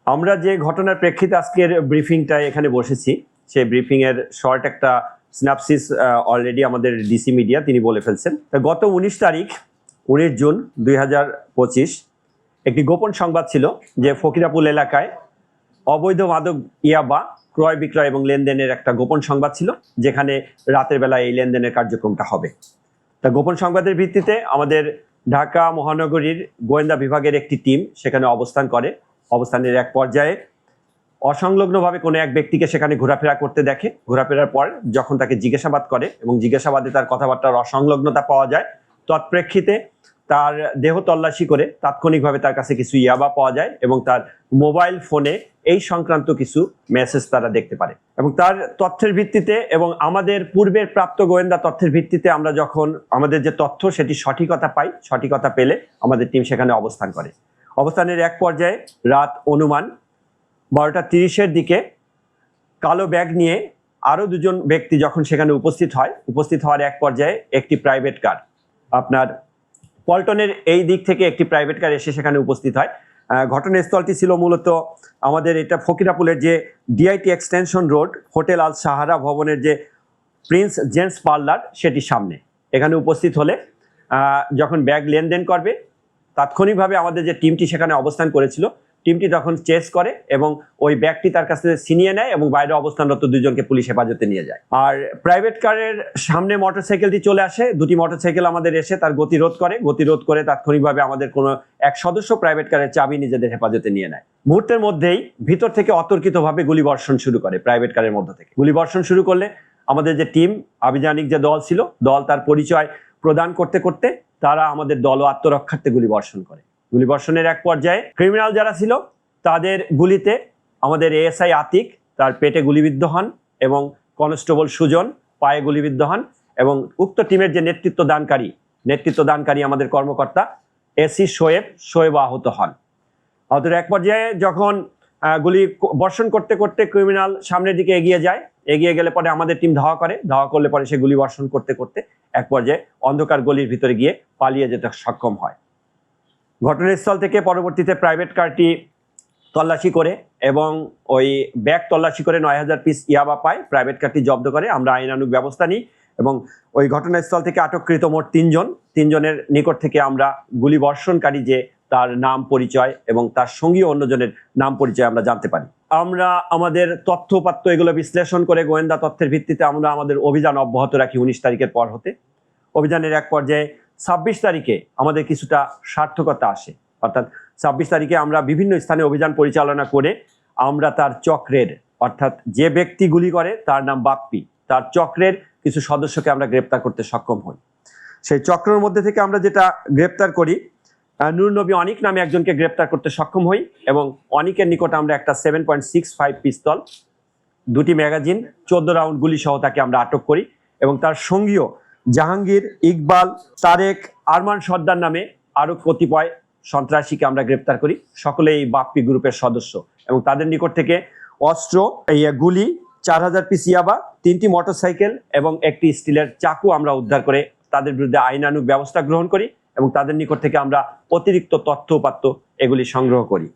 আমরা যে ঘটনার প্রেক্ষিতে আজকের ব্রিফিংটা এখানে বসেছি, সেই ব্রিফিং এর শর্ট একটা সিনাপসিস অলরেডি আমাদের ডিসি মিডিয়া তিনি বলে ফেলছেন। গত 19 জুন 2025 একটি গোপন সংবাদ ছিল যে ফকিরাপুল এলাকায় অবৈধ মাদক ইয়াবা ক্রয় বিক্রয় এবং লেনদেনের একটা গোপন সংবাদ ছিল, যেখানে রাতের বেলা এই লেনদেনের কার্যক্রমটা হবে। তা গোপন সংবাদের ভিত্তিতে আমাদের ঢাকা মহানগরীর গোয়েন্দা বিভাগের একটি টিম সেখানে অবস্থান করে। অবস্থানের এক পর্যায়ে অসংলগ্নভাবে কোনো এক ব্যক্তিকে সেখানে ঘোরাফেরা করতে দেখে। ঘোরাফেরার পর যখন তাকে জিজ্ঞাসাবাদ করে এবং জিজ্ঞাসাবাদে তার কথাবার্তার অসংলগ্নতা পাওয়া যায়, তৎপ্রেক্ষিতে তার দেহ তল্লাশি করে তাৎক্ষণিকভাবে তার কাছে কিছু ইয়াবা পাওয়া যায় এবং তার মোবাইল ফোনে এই সংক্রান্ত কিছু মেসেজ তারা দেখতে পারে। এবং তার তথ্যের ভিত্তিতে এবং আমাদের পূর্বের প্রাপ্ত গোয়েন্দা তথ্যের ভিত্তিতে আমরা যখন আমাদের যে তথ্য সেটি সঠিকতা পাই, সঠিকতা পেলে আমাদের টিম সেখানে অবস্থান করে। অবস্থানের এক পর্যায়ে রাত অনুমান 12:30 দিকে কালো ব্যাগ নিয়ে আরও দুজন ব্যক্তি যখন সেখানে উপস্থিত হওয়ার এক পর্যায়ে একটি প্রাইভেট কার, আপনার পল্টনের এই দিক থেকে একটি প্রাইভেট কার এসে সেখানে উপস্থিত হয়। ঘটনাস্থলটি ছিল মূলত আমাদের এটা ফকিরাপুলের যে ডিআইটি এক্সটেনশন রোড হোটেল আল সাহারা ভবনের যে প্রিন্স জেন্টস পার্লার সেটির সামনে। এখানে উপস্থিত হলে যখন ব্যাগ লেনদেন করবে, তাৎক্ষণিকভাবে আমাদের যে টিমটি সেখানে অবস্থান করেছিল, টিমটি তখন চেস করে এবং ওই ব্যাগটি তার কাছে ছিনিয়ে নেয় এবং বাইরে অবস্থানরত দুজনকে পুলিশ হেফাজতে নিয়ে যায়। আর প্রাইভেট কারের সামনে মোটরসাইকেলটি চলে আসে। দুটি মোটরসাইকেল আমাদের এসে তার গতিরোধ করে তাৎক্ষণিকভাবে আমাদের কোনো এক সদস্য প্রাইভেট কারের চাবি নিজেদের হেফাজতে নিয়ে নেয়। মুহূর্তের মধ্যেই ভিতর থেকে অতর্কিতভাবে গুলিবর্ষণ শুরু করে। প্রাইভেট কারের মধ্য থেকে গুলিবর্ষণ শুরু করলে আমাদের যে টিম, আভিযানিক যে দল ছিল, দল তার পরিচয় প্রদান করতে করতে তারা আমাদের দল ও আত্মরক্ষার্থে গুলিবর্ষণ করে। গুলিবর্ষণের এক পর্যায়ে ক্রিমিনাল যারা ছিল তাদের গুলিতে আমাদের এএসআই আতিক তার পেটে গুলিবিদ্ধ হন এবং কনস্টেবল সুজন পায়ে গুলিবিদ্ধ হন এবং উক্ত টিমের যে নেতৃত্বদানকারী আমাদের কর্মকর্তা এসি শোয়েব আহত হন। আহতের এক পর্যায়ে যখন গুলি বর্ষণ করতে করতে ক্রিমিনাল সামনের দিকে এগিয়ে গেলে পরে আমাদের টিম ধাওয়া করলে পরে সে গুলি বর্ষণ করতে করতে এক পর্যায়ে অন্ধকার গলির ভিতরে গিয়ে পালিয়ে যেতে সক্ষম হয়। ঘটনাস্থল থেকে পরবর্তীতে প্রাইভেট কারটি তল্লাশি করে এবং ওই ব্যাগ তল্লাশি করে 9000 পিস ইয়াবা পায়। প্রাইভেট কারটি জব্দ করে আমরা আইনানুগ ব্যবস্থা নিই এবং ওই ঘটনাস্থল থেকে আটককৃত মোট তিনজনের নিকট থেকে আমরা গুলি বর্ষণকারী যে তার নাম পরিচয় এবং তার সঙ্গী অন্যজনের নাম পরিচয় আমরা জানতে পারি। আমরা আমাদের তথ্যপাত্য এগুলো বিশ্লেষণ করে গোয়েন্দা তথ্যের ভিত্তিতে আমরা আমাদের অভিযান অব্যাহত রাখি 19 তারিখের পর হতে। অভিযানের এক পর্যায়ে 26 তারিখে আমাদের কিছুটা সার্থকতা আসে, অর্থাৎ 26 তারিখে আমরা বিভিন্ন স্থানে অভিযান পরিচালনা করে আমরা তার চক্রের, অর্থাৎ যে ব্যক্তি গুলি করে তার নাম বাপ্পি, তার চক্রের কিছু সদস্যকে আমরা গ্রেপ্তার করতে সক্ষম হই। সেই চক্রের মধ্যে থেকে আমরা যেটা গ্রেপ্তার করি, নূর নবী অনিক নামে একজনকে গ্রেপ্তার করতে সক্ষম হই এবং অনিকের নিকট আমরা একটা 7.65 পিস্তল, 2টি ম্যাগাজিন, 14 রাউন্ড গুলি সহ তাকে আমরা আটক করি এবং তার সঙ্গীও জাহাঙ্গীর, ইকবাল, তারেক, আরমান সর্দার নামে আরো কতিপয় সন্ত্রাসীকে আমরা গ্রেপ্তার করি। সকলে এই বাপ্পি গ্রুপের সদস্য এবং তাদের নিকট থেকে অস্ত্র, গুলি, 4000 পিস ইয়াবা, 3টি মোটরসাইকেল এবং একটি স্টিলের চাকু আমরা উদ্ধার করে তাদের বিরুদ্ধে আইনানুগ ব্যবস্থা গ্রহণ করি এবং তাদের নিকট থেকে আমরা অতিরিক্ত তথ্য উপাত্ত এগুলি সংগ্রহ করি।